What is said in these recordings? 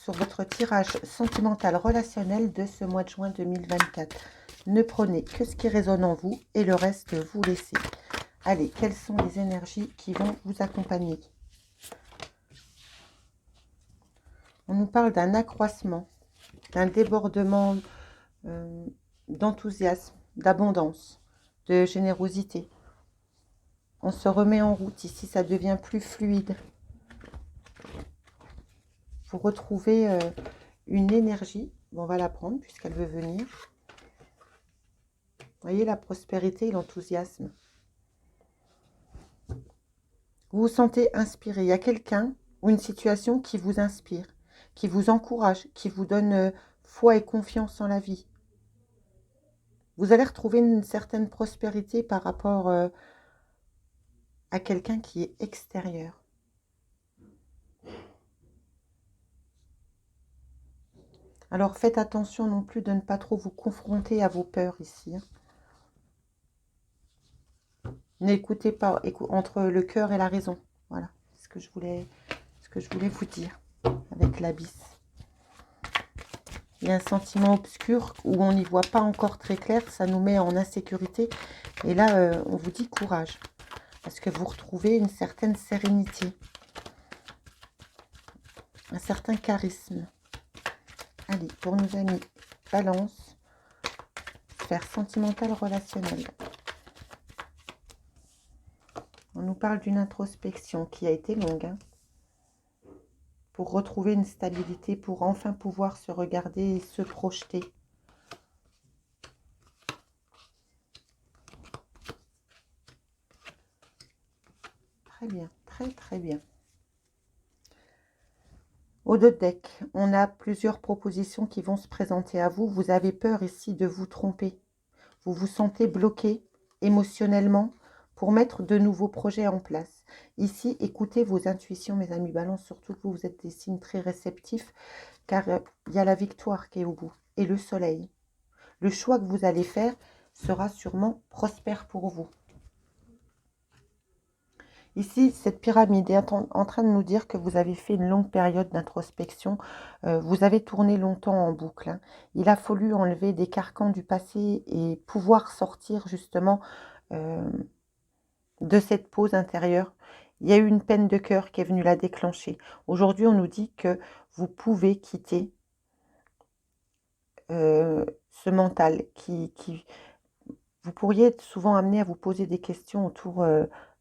sur votre tirage sentimental relationnel de ce mois de juin 2024. Ne prenez que ce qui résonne en vous et le reste, vous laissez. Allez, quelles sont les énergies qui vont vous accompagner? On nous parle d'un accroissement, d'un débordement d'enthousiasme, d'abondance, de générosité. On se remet en route. Ici, ça devient plus fluide. Vous retrouvez une énergie. Bon, on va la prendre puisqu'elle veut venir. Vous voyez la prospérité et l'enthousiasme. Vous vous sentez inspiré. Il y a quelqu'un ou une situation qui vous inspire, qui vous encourage, qui vous donne foi et confiance en la vie. Vous allez retrouver une certaine prospérité par rapport à quelqu'un qui est extérieur. Alors faites attention non plus de ne pas trop vous confronter à vos peurs ici. N'écoutez pas entre le cœur et la raison. Voilà ce que je voulais vous dire avec l'abysse. Il y a un sentiment obscur où on n'y voit pas encore très clair, ça nous met en insécurité. Et là, on vous dit courage, parce que vous retrouvez une certaine sérénité, un certain charisme. Allez, pour nos amis, Balance, sphère sentimentale relationnelle. On nous parle d'une introspection qui a été longue, hein, pour retrouver une stabilité, pour enfin pouvoir se regarder et se projeter. Très bien, très très bien. Au dos de deck, on a plusieurs propositions qui vont se présenter à vous. Vous avez peur ici de vous tromper. Vous vous sentez bloqué émotionnellement pour mettre de nouveaux projets en place. Ici, écoutez vos intuitions, mes amis Balance, surtout que vous êtes des signes très réceptifs, car il y a la victoire qui est au bout et le soleil. Le choix que vous allez faire sera sûrement prospère pour vous. Ici, cette pyramide est en train de nous dire que vous avez fait une longue période d'introspection. Vous avez tourné longtemps en boucle, hein. Il a fallu enlever des carcans du passé et pouvoir sortir justement de cette pause intérieure. Il y a eu une peine de cœur qui est venue la déclencher. Aujourd'hui, on nous dit que vous pouvez quitter ce mental vous pourriez être souvent amené à vous poser des questions autour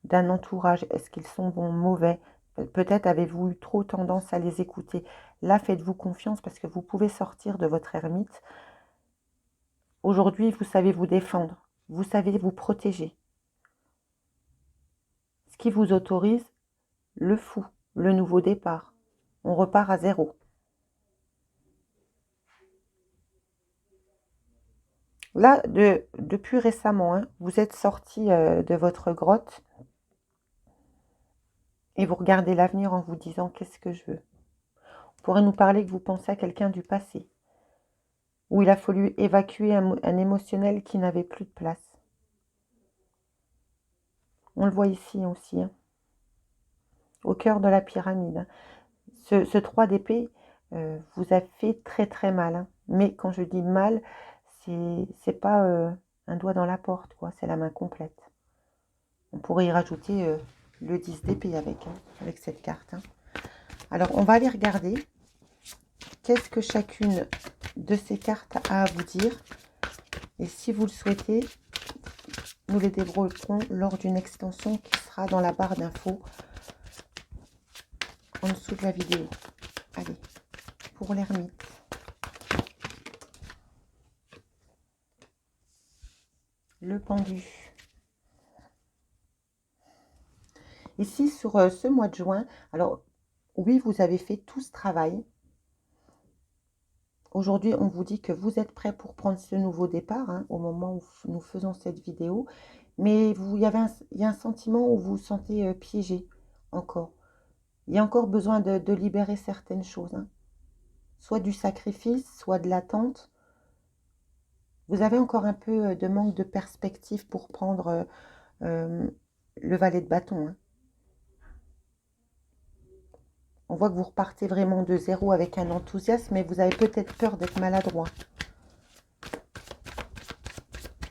d'un entourage. Est-ce qu'ils sont bons, mauvais? Peut-être avez-vous eu trop tendance à les écouter. Là, faites-vous confiance parce que vous pouvez sortir de votre ermite. Aujourd'hui, vous savez vous défendre. Vous savez vous protéger. Ce qui vous autorise le fou, le nouveau départ. On repart à zéro. Là, depuis récemment, hein, vous êtes sorti de votre grotte et vous regardez l'avenir en vous disant « qu'est-ce que je veux ?» On pourrait nous parler que vous pensez à quelqu'un du passé, où il a fallu évacuer un émotionnel qui n'avait plus de place. On le voit ici aussi, hein, au cœur de la pyramide. Hein. Ce 3 d'épée vous a fait très très mal. Hein. Mais quand je dis mal, c'est pas un doigt dans la porte, quoi. C'est la main complète. On pourrait y rajouter le 10 d'épée avec cette carte. Hein. Alors, on va aller regarder qu'est-ce que chacune de ces cartes a à vous dire. Et si vous le souhaitez, nous les développerons lors d'une extension qui sera dans la barre d'infos en dessous de la vidéo. Allez, pour l'ermite. Le pendu. Ici, sur ce mois de juin, alors oui, vous avez fait tout ce travail. Aujourd'hui, on vous dit que vous êtes prêt pour prendre ce nouveau départ, hein, au moment où nous faisons cette vidéo. Mais il y a un sentiment où vous vous sentez piégé encore. Il y a encore besoin de libérer certaines choses. Hein. Soit du sacrifice, soit de l'attente. Vous avez encore un peu de manque de perspective pour prendre le valet de bâton. Hein. On voit que vous repartez vraiment de zéro avec un enthousiasme, mais vous avez peut-être peur d'être maladroit.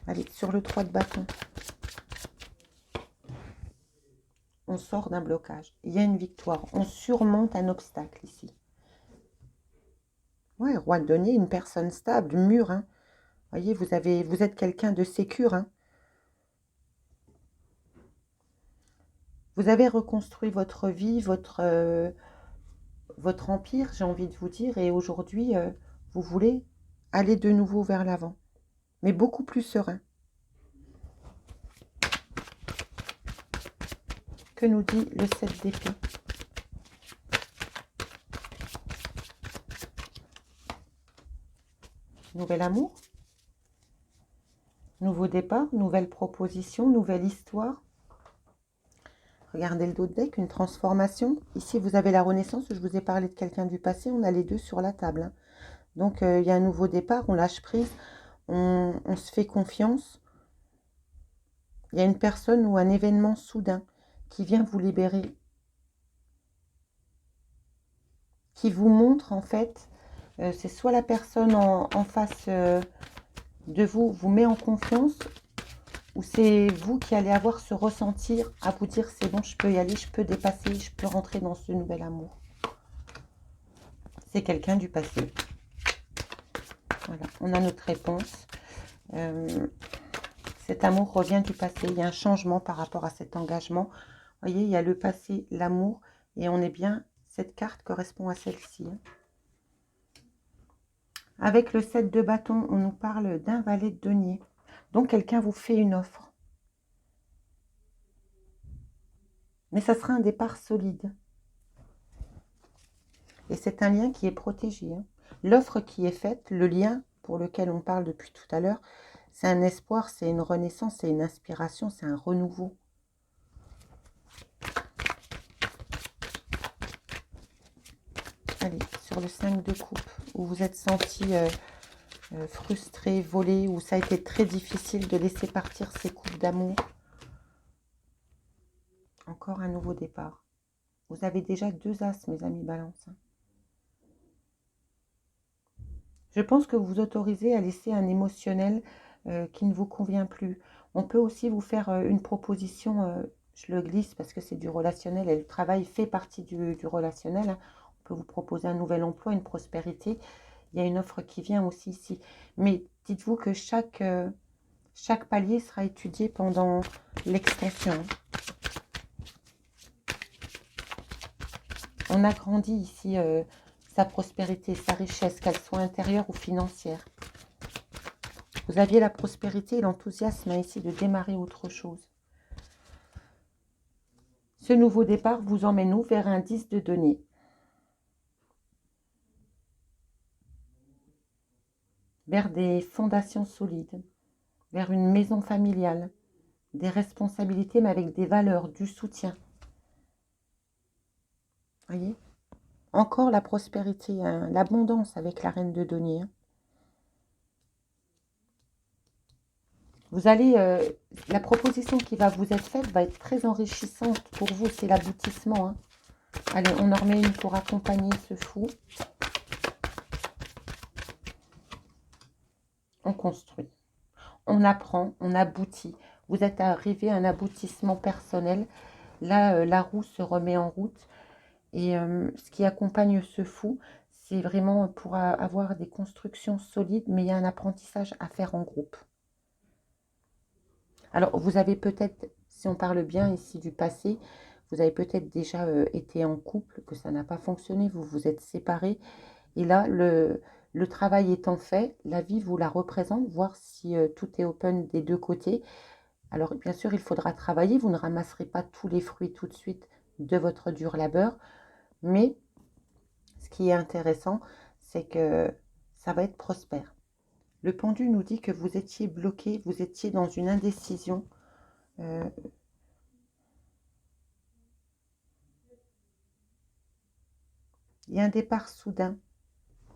Allez, sur le 3 de bâton. On sort d'un blocage. Il y a une victoire. On surmonte un obstacle ici. Ouais, roi de denier, une personne stable, mûre. Hein. Voyez, vous êtes quelqu'un de sécure. Hein. Vous avez reconstruit votre vie, votre empire, j'ai envie de vous dire. Et aujourd'hui, vous voulez aller de nouveau vers l'avant. Mais beaucoup plus serein. Que nous dit le 7 d'épée? Nouvel amour, nouveau départ, nouvelle proposition, nouvelle histoire. Regardez le dos de deck, une transformation. Ici, vous avez la renaissance. Je vous ai parlé de quelqu'un du passé. On a les deux sur la table. Hein. Donc, il y a un nouveau départ. On lâche prise. On se fait confiance. Il y a une personne ou un événement soudain qui vient vous libérer. Qui vous montre, en fait, c'est soit la personne en face de vous met en confiance, ou c'est vous qui allez avoir ce ressentir à vous dire c'est bon, je peux y aller, je peux dépasser, je peux rentrer dans ce nouvel amour. C'est quelqu'un du passé. Voilà, on a notre réponse. Cet amour revient du passé. Il y a un changement par rapport à cet engagement. Vous voyez, il y a le passé, l'amour, et on est bien, cette carte correspond à celle-ci. Hein. Avec le 7 de bâton, on nous parle d'un valet de denier. Donc, quelqu'un vous fait une offre. Mais ça sera un départ solide. Et c'est un lien qui est protégé. Hein. L'offre qui est faite, le lien pour lequel on parle depuis tout à l'heure, c'est un espoir, c'est une renaissance, c'est une inspiration, c'est un renouveau. Allez, sur le 5 de coupe, où vous êtes senti frustré, volé, où ça a été très difficile de laisser partir ces coupes d'amour. Encore un nouveau départ. Vous avez déjà 2 as, mes amis Balance. Je pense que vous vous autorisez à laisser un émotionnel qui ne vous convient plus. On peut aussi vous faire une proposition, je le glisse parce que c'est du relationnel et le travail fait partie du relationnel. Hein. On peut vous proposer un nouvel emploi, une prospérité. Il y a une offre qui vient aussi ici. Mais dites-vous que chaque palier sera étudié pendant l'extension. On agrandit ici sa prospérité, sa richesse, qu'elle soit intérieure ou financière. Vous aviez la prospérité et l'enthousiasme ici de démarrer autre chose. Ce nouveau départ vous emmène où? Vers un 10 de denier. Vers des fondations solides, vers une maison familiale, des responsabilités mais avec des valeurs, du soutien. Voyez? Encore la prospérité, hein, l'abondance avec la reine de denier. Hein. Vous allez, la proposition qui va vous être faite va être très enrichissante pour vous, c'est l'aboutissement. Hein. Allez, on en remet une pour accompagner ce fou. On construit, on apprend, on aboutit. Vous êtes arrivé à un aboutissement personnel. Là, la roue se remet en route. Et ce qui accompagne ce fou, c'est vraiment pour avoir des constructions solides, mais il y a un apprentissage à faire en groupe. Alors, vous avez peut-être, si on parle bien ici du passé, vous avez peut-être déjà été en couple, que ça n'a pas fonctionné, vous vous êtes séparés. Et là, le travail étant fait, la vie vous la représente, voir si tout est open des deux côtés. Alors, bien sûr, il faudra travailler, vous ne ramasserez pas tous les fruits tout de suite de votre dur labeur, mais ce qui est intéressant, c'est que ça va être prospère. Le pendu nous dit que vous étiez bloqué, vous étiez dans une indécision. Il y a un départ soudain.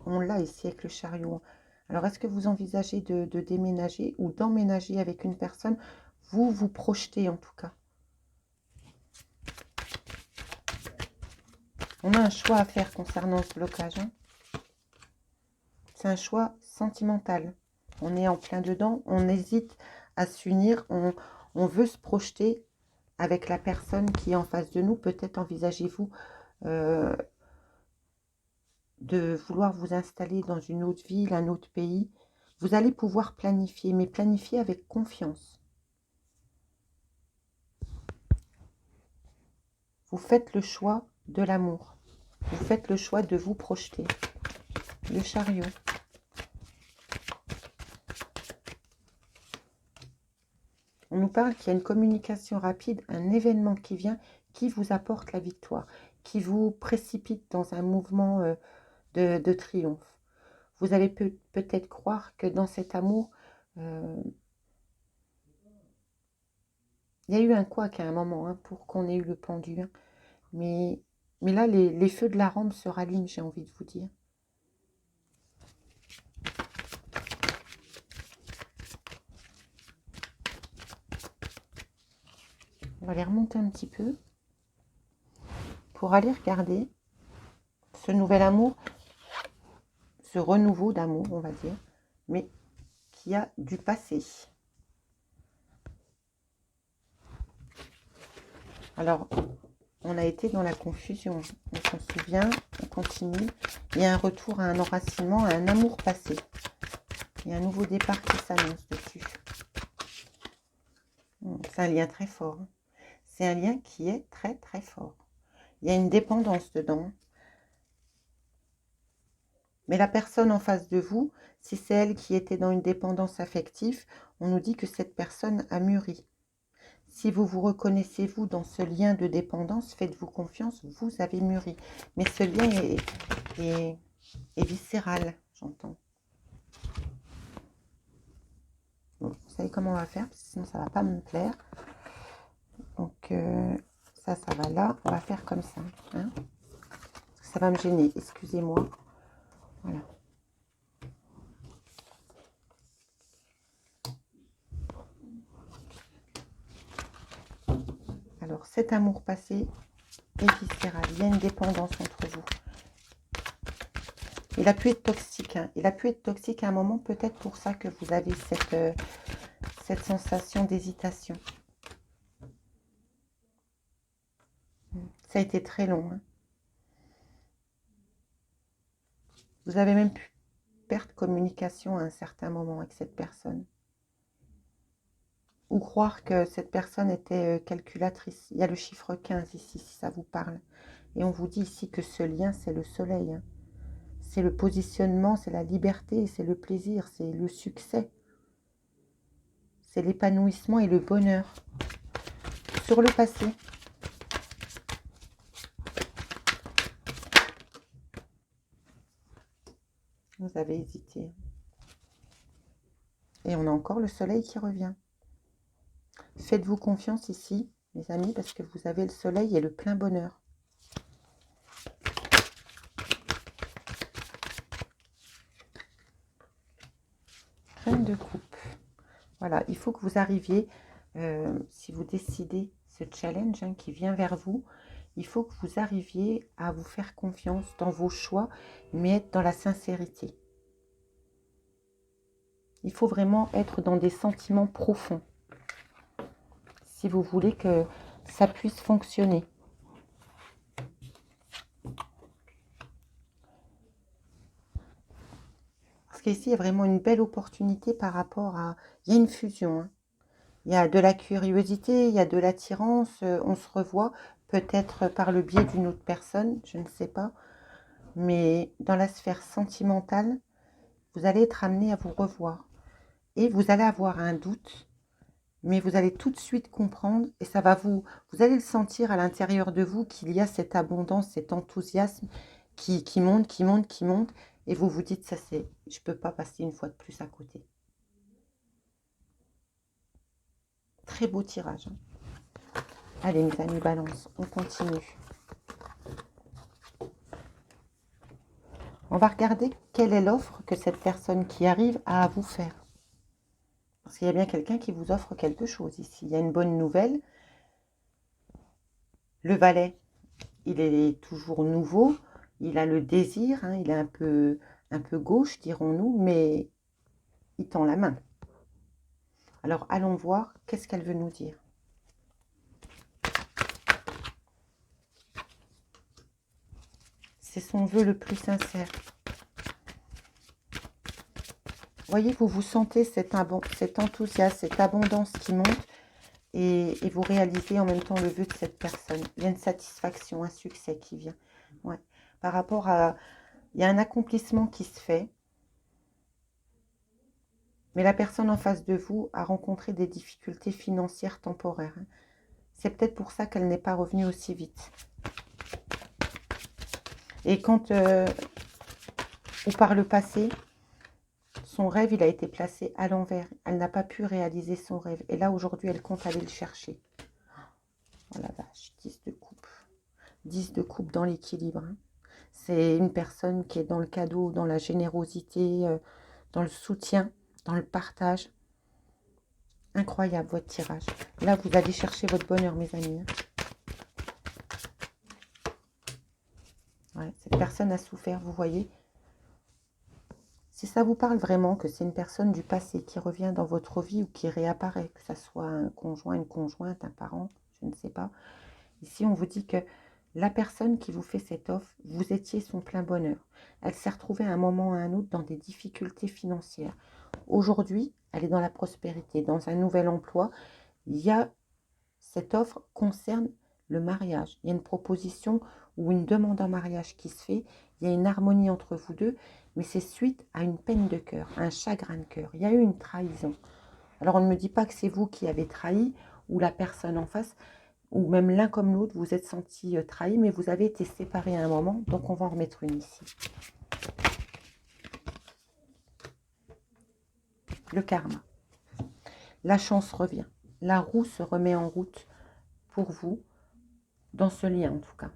On l'a ici avec le chariot. Alors, est-ce que vous envisagez de déménager ou d'emménager avec une personne? Vous vous projetez en tout cas. On a un choix à faire concernant ce blocage. Hein. C'est un choix sentimental. On est en plein dedans, on hésite à s'unir, on veut se projeter avec la personne qui est en face de nous. Peut-être envisagez-vous de vouloir vous installer dans une autre ville, un autre pays. Vous allez pouvoir planifier, mais planifier avec confiance. Vous faites le choix de l'amour. Vous faites le choix de vous projeter. Le chariot. On nous parle qu'il y a une communication rapide, un événement qui vient, qui vous apporte la victoire, qui vous précipite dans un mouvement de triomphe. Vous allez peut-être croire que dans cet amour, il y a eu un couac à un moment hein, pour qu'on ait eu le pendu. Hein. Mais là, les feux de la rampe se rallument, j'ai envie de vous dire. On va les remonter un petit peu pour aller regarder ce nouvel amour, ce renouveau d'amour, on va dire, mais qui a du passé. Alors, on a été dans la confusion, on s'en souvient, on continue. Il y a un retour à un enracinement, à un amour passé. Il y a un nouveau départ qui s'annonce dessus. C'est un lien très fort. Hein. C'est un lien qui est très très fort. Il y a une dépendance dedans. Mais la personne en face de vous, si c'est elle qui était dans une dépendance affective, on nous dit que cette personne a mûri. Si vous vous reconnaissez, vous, dans ce lien de dépendance, faites-vous confiance, vous avez mûri. Mais ce lien est viscéral, j'entends. Bon, vous savez comment on va faire, parce que sinon ça ne va pas me plaire. Donc, ça va là. On va faire comme ça. Hein. Ça va me gêner, excusez-moi. Voilà. Alors, cet amour passé est viscéral. Il y a une dépendance entre vous. Il a pu être toxique. Hein. Il a pu être toxique à un moment, peut-être pour ça que vous avez cette sensation d'hésitation. Ça a été très long. Hein. Vous avez même pu perdre communication à un certain moment avec cette personne. Ou croire que cette personne était calculatrice. Il y a le chiffre 15 ici, si ça vous parle. Et on vous dit ici que ce lien, c'est le soleil. Hein. C'est le positionnement, c'est la liberté, c'est le plaisir, c'est le succès. C'est l'épanouissement et le bonheur. Sur le passé. Vous avez hésité. Et on a encore le soleil qui revient. Faites-vous confiance ici, mes amis, parce que vous avez le soleil et le plein bonheur. Reine de coupe. Voilà, il faut que vous arriviez, si vous décidez ce challenge hein, qui vient vers vous, il faut que vous arriviez à vous faire confiance dans vos choix, mais être dans la sincérité. Il faut vraiment être dans des sentiments profonds, si vous voulez que ça puisse fonctionner. Parce qu'ici, il y a vraiment une belle opportunité par rapport à... Il y a une fusion. Hein. Il y a de la curiosité, il y a de l'attirance. On se revoit peut-être par le biais d'une autre personne, je ne sais pas. Mais dans la sphère sentimentale, vous allez être amené à vous revoir. Et vous allez avoir un doute, mais vous allez tout de suite comprendre. Et ça va vous allez le sentir à l'intérieur de vous qu'il y a cette abondance, cet enthousiasme qui monte, qui monte, qui monte. Et vous vous dites, ça c'est, je ne peux pas passer une fois de plus à côté. Très beau tirage. Hein. Allez, mes amis, balance, on continue. On va regarder quelle est l'offre que cette personne qui arrive a à vous faire. Parce qu'il y a bien quelqu'un qui vous offre quelque chose ici. Il y a une bonne nouvelle. Le valet, il est toujours nouveau, il a le désir, hein, il est un peu gauche, dirons-nous, mais il tend la main. Alors, allons voir qu'est-ce qu'elle veut nous dire. C'est son vœu le plus sincère. Voyez, vous vous sentez cet enthousiasme, cette abondance qui monte et vous réalisez en même temps le vœu de cette personne. Il y a une satisfaction, un succès qui vient. Ouais. Par rapport à... Il y a un accomplissement qui se fait, mais la personne en face de vous a rencontré des difficultés financières temporaires. Hein. C'est peut-être pour ça qu'elle n'est pas revenue aussi vite. Et quand, ou par le passé, son rêve, il a été placé à l'envers. Elle n'a pas pu réaliser son rêve. Et là, aujourd'hui, elle compte aller le chercher. Oh la vache, 10 de coupe. 10 de coupe dans l'équilibre. Hein. C'est une personne qui est dans le cadeau, dans la générosité, dans le soutien, dans le partage. Incroyable, votre tirage. Là, vous allez chercher votre bonheur, mes amis. Ouais, cette personne a souffert, vous voyez. Si ça vous parle vraiment que c'est une personne du passé qui revient dans votre vie ou qui réapparaît, que ce soit un conjoint, une conjointe, un parent, je ne sais pas. Ici, on vous dit que la personne qui vous fait cette offre, vous étiez son plein bonheur. Elle s'est retrouvée à un moment ou à un autre dans des difficultés financières. Aujourd'hui, elle est dans la prospérité, dans un nouvel emploi. Cette offre concerne le mariage. Il y a une proposition ou une demande en mariage qui se fait. Il y a une harmonie entre vous deux, mais c'est suite à une peine de cœur, un chagrin de cœur. Il y a eu une trahison. Alors, on ne me dit pas que c'est vous qui avez trahi ou la personne en face, ou même l'un comme l'autre, vous êtes senti trahi, mais vous avez été séparés à un moment, donc on va en remettre une ici. Le karma. La chance revient. La roue se remet en route pour vous, dans ce lien en tout cas.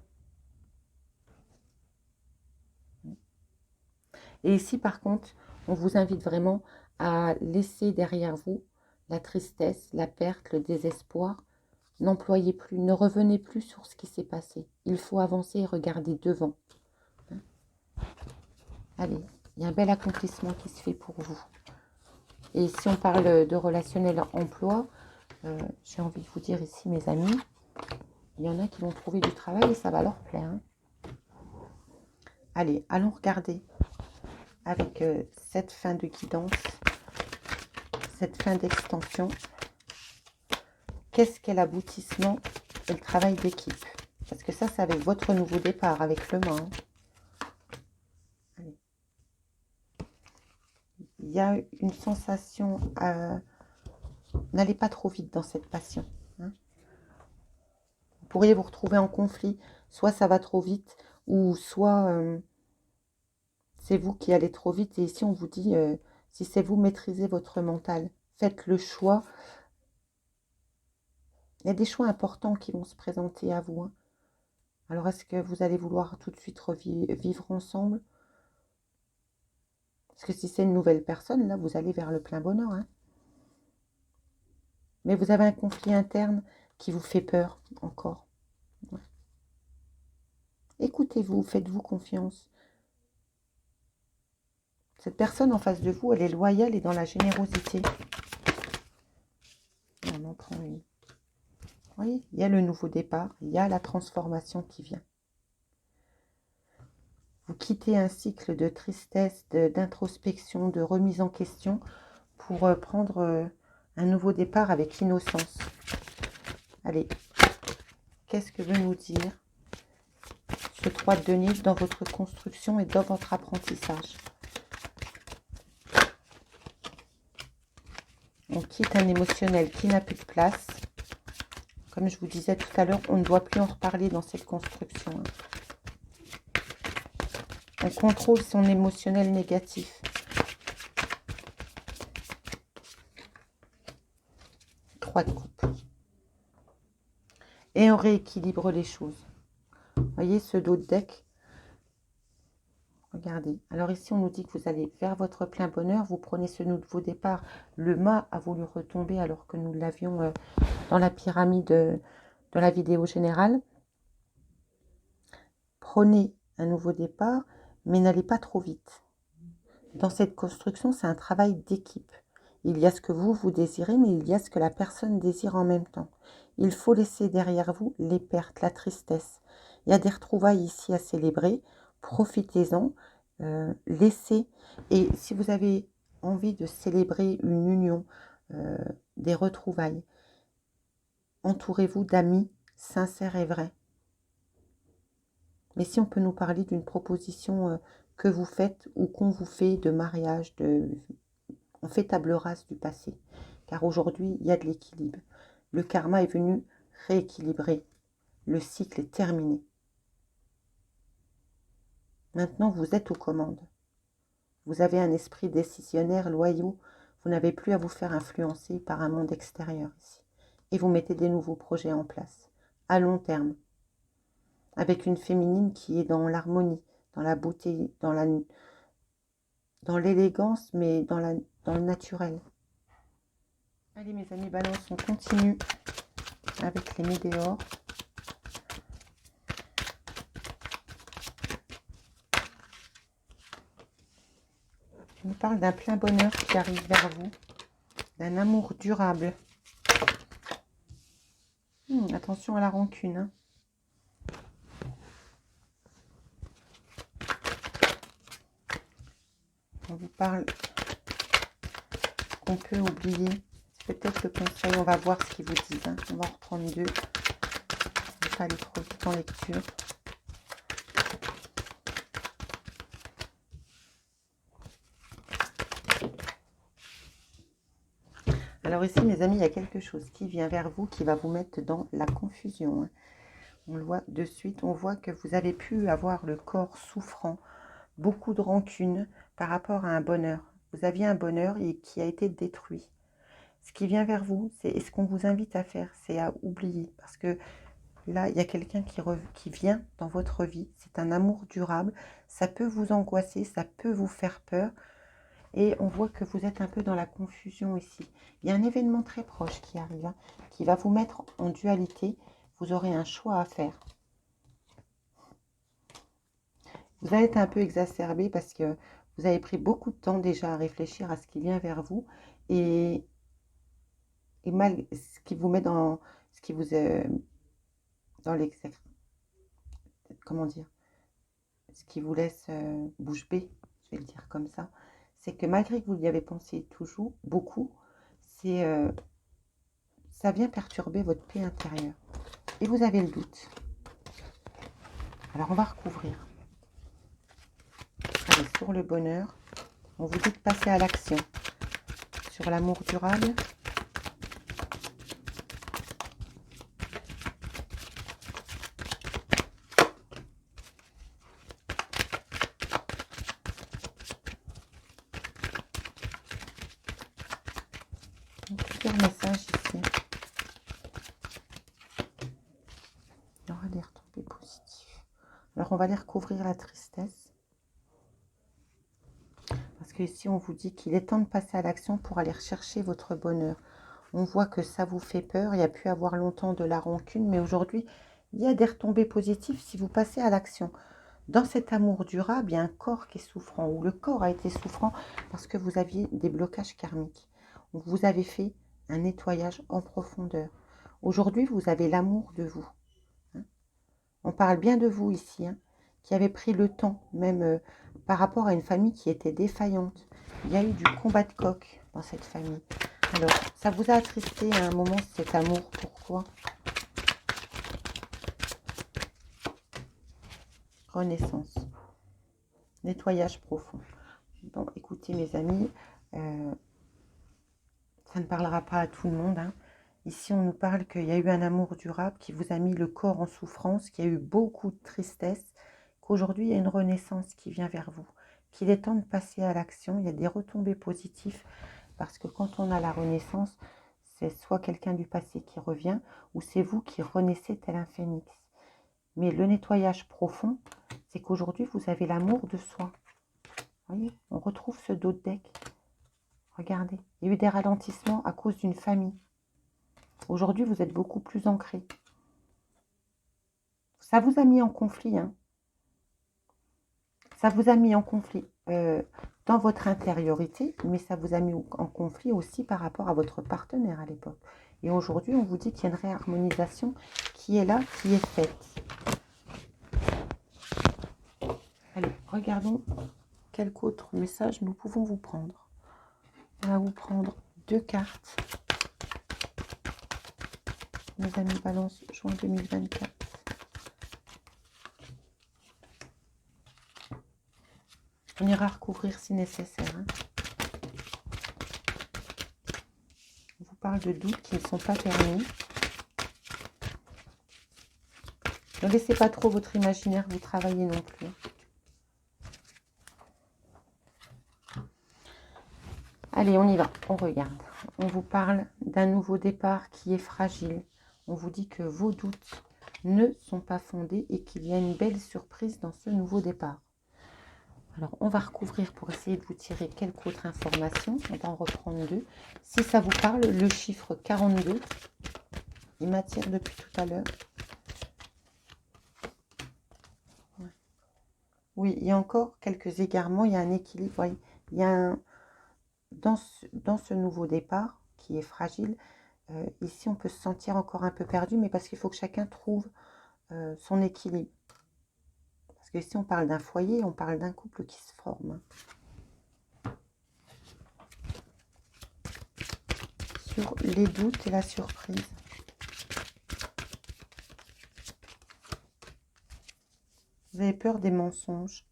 Et ici, par contre, on vous invite vraiment à laisser derrière vous la tristesse, la perte, le désespoir. N'employez plus, ne revenez plus sur ce qui s'est passé. Il faut avancer et regarder devant. Allez, il y a un bel accomplissement qui se fait pour vous. Et si on parle de relationnel emploi, j'ai envie de vous dire ici, mes amis, il y en a qui vont trouver du travail et ça va leur plaire. Hein. Allez, allons regarder avec cette fin de guidance, cette fin d'extension. Qu'est-ce qu'est l'aboutissement et le travail d'équipe? Parce que ça, c'est avec votre nouveau départ, avec le main. Allez. Il y a une sensation... N'allez pas trop vite dans cette passion. Hein. Vous pourriez vous retrouver en conflit. Soit ça va trop vite, ou soit c'est vous qui allez trop vite. Et ici, on vous dit, si c'est vous, maîtrisez votre mental. Faites le choix. Il y a des choix importants qui vont se présenter à vous. Hein. Alors, est-ce que vous allez vouloir tout de suite vivre ensemble? Parce que si c'est une nouvelle personne, là, vous allez vers le plein bonheur. Hein. Mais vous avez un conflit interne qui vous fait peur encore. Ouais. Écoutez-vous, faites-vous confiance. Cette personne en face de vous, elle est loyale et dans la générosité. On en prend une. Vous voyez, il y a le nouveau départ, il y a la transformation qui vient. Vous quittez un cycle de tristesse, d'introspection, de remise en question pour prendre un nouveau départ avec innocence. Allez, qu'est-ce que veut nous dire ce 3 de denier dans votre construction et dans votre apprentissage? On quitte un émotionnel qui n'a plus de place. Comme je vous disais tout à l'heure, on ne doit plus en reparler dans cette construction. On contrôle son émotionnel négatif. Trois de coupe. Et on rééquilibre les choses. Vous voyez ce dos de deck? Regardez. Alors ici, on nous dit que vous allez vers votre plein bonheur. Vous prenez ce nouveau départ. Le mât a voulu retomber alors que nous l'avions dans la pyramide de la vidéo générale. Prenez un nouveau départ, mais n'allez pas trop vite. Dans cette construction, c'est un travail d'équipe. Il y a ce que vous désirez, mais il y a ce que la personne désire en même temps. Il faut laisser derrière vous les pertes, la tristesse. Il y a des retrouvailles ici à célébrer. Profitez-en. Laissez. Et si vous avez envie de célébrer une union, des retrouvailles, entourez-vous d'amis sincères et vrais. Mais si on peut nous parler d'une proposition que vous faites ou qu'on vous fait de mariage, on fait table rase du passé. Car aujourd'hui, il y a de l'équilibre. Le karma est venu rééquilibrer. Le cycle est terminé. Maintenant, vous êtes aux commandes. Vous avez un esprit décisionnaire, loyaux. Vous n'avez plus à vous faire influencer par un monde extérieur ici. Et vous mettez des nouveaux projets en place, à long terme. Avec une féminine qui est dans l'harmonie, dans la beauté, dans l'élégance, mais dans le naturel. Allez mes amis, balance, on continue avec les météores. On nous parle d'un plein bonheur qui arrive vers vous, d'un amour durable. Attention à la rancune. Hein. On vous parle qu'on peut oublier. C'est peut-être le conseil. On va voir ce qu'ils vous disent. Hein. On va en reprendre deux. On ne va pas aller trop vite en lecture. Alors ici, mes amis, il y a quelque chose qui vient vers vous, qui va vous mettre dans la confusion. Hein. On le voit de suite. On voit que vous avez pu avoir le corps souffrant, beaucoup de rancune par rapport à un bonheur. Vous aviez un bonheur qui a été détruit. Ce qui vient vers vous, c'est ce qu'on vous invite à faire, c'est à oublier. Parce que là, il y a quelqu'un qui vient dans votre vie. C'est un amour durable. Ça peut vous angoisser, ça peut vous faire peur. Et on voit que vous êtes un peu dans la confusion ici. Il y a un événement très proche qui arrive, hein, qui va vous mettre en dualité. Vous aurez un choix à faire. Vous allez être un peu exacerbé parce que vous avez pris beaucoup de temps déjà à réfléchir à ce qui vient vers vous. Et mal, ce qui vous met dans... Ce qui vous... dans l'exact... Comment dire? Ce qui vous laisse bouche bée, je vais le dire comme ça. C'est que malgré que vous y avez pensé toujours, beaucoup, ça vient perturber votre paix intérieure. Et vous avez le doute. Alors on va recouvrir. Allez, sur le bonheur, on vous dit de passer à l'action. Sur l'amour durable, plusieurs messages ici. Il y aura des retombées positives. Alors on va aller recouvrir la tristesse. Parce que ici on vous dit qu'il est temps de passer à l'action pour aller rechercher votre bonheur. On voit que ça vous fait peur. Il y a pu avoir longtemps de la rancune, mais aujourd'hui, il y a des retombées positives si vous passez à l'action. Dans cet amour durable, il y a un corps qui est souffrant, ou le corps a été souffrant parce que vous aviez des blocages karmiques. Vous avez fait un nettoyage en profondeur. Aujourd'hui, vous avez l'amour de vous. Hein. On parle bien de vous ici, hein, qui avez pris le temps, même par rapport à une famille qui était défaillante. Il y a eu du combat de coq dans cette famille. Alors, ça vous a attristé à un moment cet amour. Pourquoi? Renaissance. Nettoyage profond. Bon, écoutez mes amis, ça ne parlera pas à tout le monde. Hein. Ici, on nous parle qu'il y a eu un amour durable qui vous a mis le corps en souffrance, qu'il y a eu beaucoup de tristesse, qu'aujourd'hui, il y a une renaissance qui vient vers vous, qu'il est temps de passer à l'action. Il y a des retombées positives parce que quand on a la renaissance, c'est soit quelqu'un du passé qui revient ou c'est vous qui renaissez tel un phénix. Mais le nettoyage profond, c'est qu'aujourd'hui, vous avez l'amour de soi. Vous voyez, on retrouve ce dos de deck. Regardez, il y a eu des ralentissements à cause d'une famille. Aujourd'hui, vous êtes beaucoup plus ancré. Ça vous a mis en conflit, hein. Ça vous a mis en conflit dans votre intériorité, mais ça vous a mis en conflit aussi par rapport à votre partenaire à l'époque. Et aujourd'hui, on vous dit qu'il y a une réharmonisation qui est là, qui est faite. Allez, regardons quel autre message nous pouvons vous prendre. On va vous prendre 2 cartes. Nos amis Balance, juin 2024. On ira recouvrir si nécessaire. Hein. On vous parle de doutes qui ne sont pas permis. Ne laissez pas trop votre imaginaire vous travailler non plus. Allez, on y va, on regarde. On vous parle d'un nouveau départ qui est fragile. On vous dit que vos doutes ne sont pas fondés et qu'il y a une belle surprise dans ce nouveau départ. Alors, on va recouvrir pour essayer de vous tirer quelques autres informations. On va en reprendre 2. Si ça vous parle, le chiffre 42, il m'attire depuis tout à l'heure. Ouais. Oui, il y a encore quelques égarements, il y a un équilibre. Voyez, il y a un... Dans ce nouveau départ, qui est fragile, ici, on peut se sentir encore un peu perdu, mais parce qu'il faut que chacun trouve son équilibre. Parce que ici, on parle d'un foyer, on parle d'un couple qui se forme. Sur les doutes et la surprise. Vous avez peur des mensonges.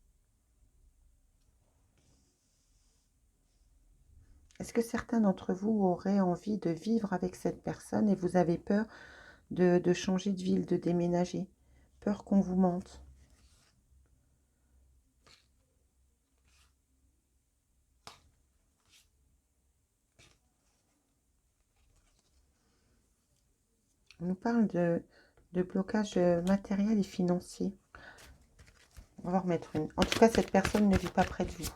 Est-ce que certains d'entre vous auraient envie de vivre avec cette personne et vous avez peur de changer de ville, de déménager? Peur qu'on vous mente. On nous parle de blocage matériel et financier. On va en remettre une. En tout cas, cette personne ne vit pas près de vous.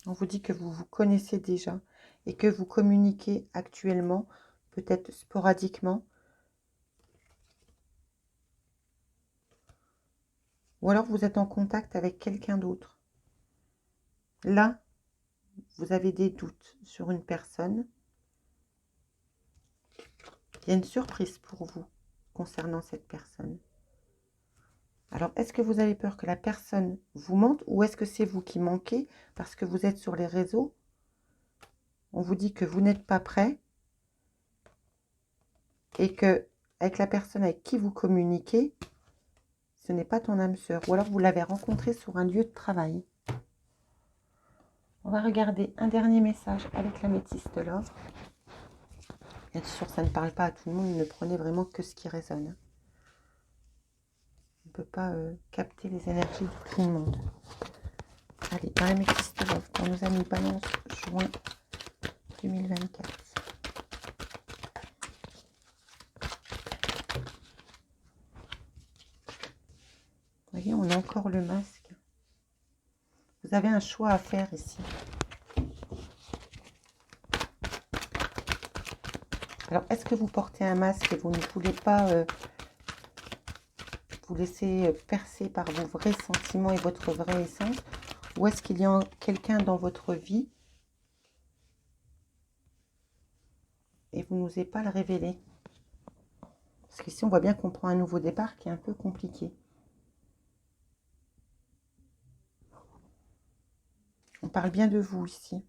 On vous dit que vous vous connaissez déjà et que vous communiquez actuellement, peut-être sporadiquement. Ou alors vous êtes en contact avec quelqu'un d'autre. Là, vous avez des doutes sur une personne. Il y a une surprise pour vous concernant cette personne. Alors, est-ce que vous avez peur que la personne vous mente ou est-ce que c'est vous qui manquez parce que vous êtes sur les réseaux? On vous dit que vous n'êtes pas prêt et que avec la personne avec qui vous communiquez, ce n'est pas ton âme sœur. Ou alors vous l'avez rencontré sur un lieu de travail. On va regarder un dernier message avec l'améthyste Love. Bien sûr, ça ne parle pas à tout le monde. Ne prenez vraiment que ce qui résonne. On ne peut pas capter les énergies de tout le monde. Allez, dans l'améthyste Love, pour nos amis Balance, juin 2024. Vous voyez, on a encore le masque. Vous avez un choix à faire ici. Alors, est-ce que vous portez un masque et vous ne voulez pas vous laisser percer par vos vrais sentiments et votre vraie essence? Ou est-ce qu'il y a quelqu'un dans votre vie et vous n'osez pas le révéler? Parce qu'ici, on voit bien qu'on prend un nouveau départ qui est un peu compliqué. On parle bien de vous ici.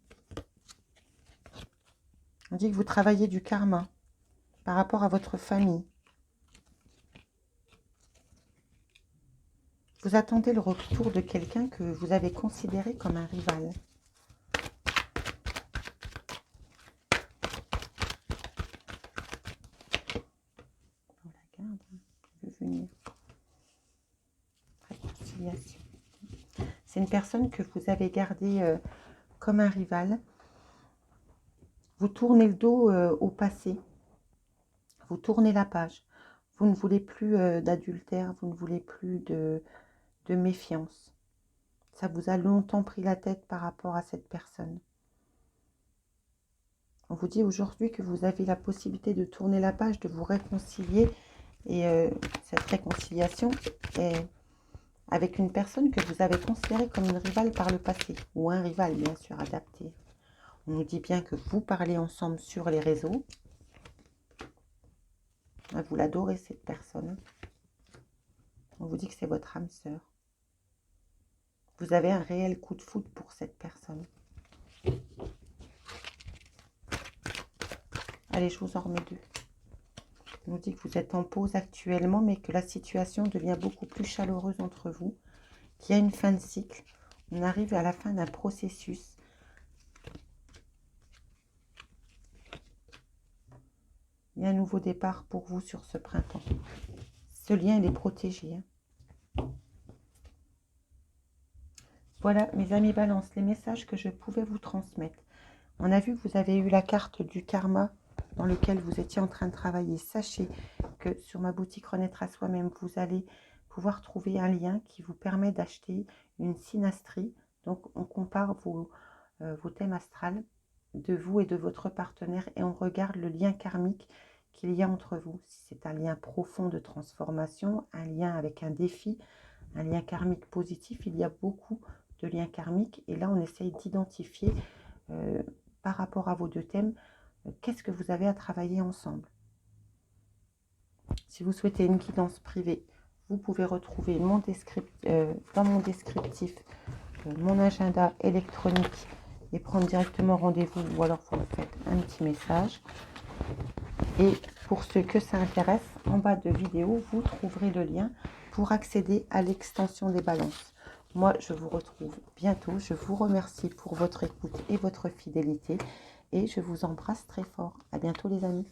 On dit que vous travaillez du karma par rapport à votre famille. Vous attendez le retour de quelqu'un que vous avez considéré comme un rival. On la garde, je veux venir. Réconciliation. C'est une personne que vous avez gardée comme un rival. Vous tournez le dos au passé. Vous tournez la page. Vous ne voulez plus d'adultère, vous ne voulez plus de méfiance. Ça vous a longtemps pris la tête par rapport à cette personne. On vous dit aujourd'hui que vous avez la possibilité de tourner la page, de vous réconcilier Et cette réconciliation est avec une personne que vous avez considérée comme une rivale par le passé, ou un rival bien sûr adapté. On nous dit bien que vous parlez ensemble sur les réseaux. Vous l'adorez cette personne. On vous dit que c'est votre âme sœur. Vous avez un réel coup de foudre pour cette personne. Allez, je vous en remets deux. On nous dit que vous êtes en pause actuellement, mais que la situation devient beaucoup plus chaleureuse entre vous, qu'il y a une fin de cycle. On arrive à la fin d'un processus. Il y a un nouveau départ pour vous sur ce printemps. Ce lien, il est protégé. Voilà, mes amis Balance, les messages que je pouvais vous transmettre. On a vu que vous avez eu la carte du karma dans lequel vous étiez en train de travailler. Sachez que sur ma boutique Renaître à Soi-même, vous allez pouvoir trouver un lien qui vous permet d'acheter une synastrie. Donc, on compare vos thèmes astrales de vous et de votre partenaire et on regarde le lien karmique qu'il y a entre vous. Si c'est un lien profond de transformation, un lien avec un défi, un lien karmique positif, il y a beaucoup de liens karmiques. Et là, on essaye d'identifier par rapport à vos deux thèmes, qu'est-ce que vous avez à travailler ensemble. Si vous souhaitez une guidance privée, vous pouvez retrouver dans mon descriptif mon agenda électronique et prendre directement rendez-vous, ou alors vous me faites un petit message. Et pour ceux que ça intéresse, en bas de vidéo, vous trouverez le lien pour accéder à l'extension des balances. Moi, je vous retrouve bientôt. Je vous remercie pour votre écoute et votre fidélité. Et je vous embrasse très fort. À bientôt les amis.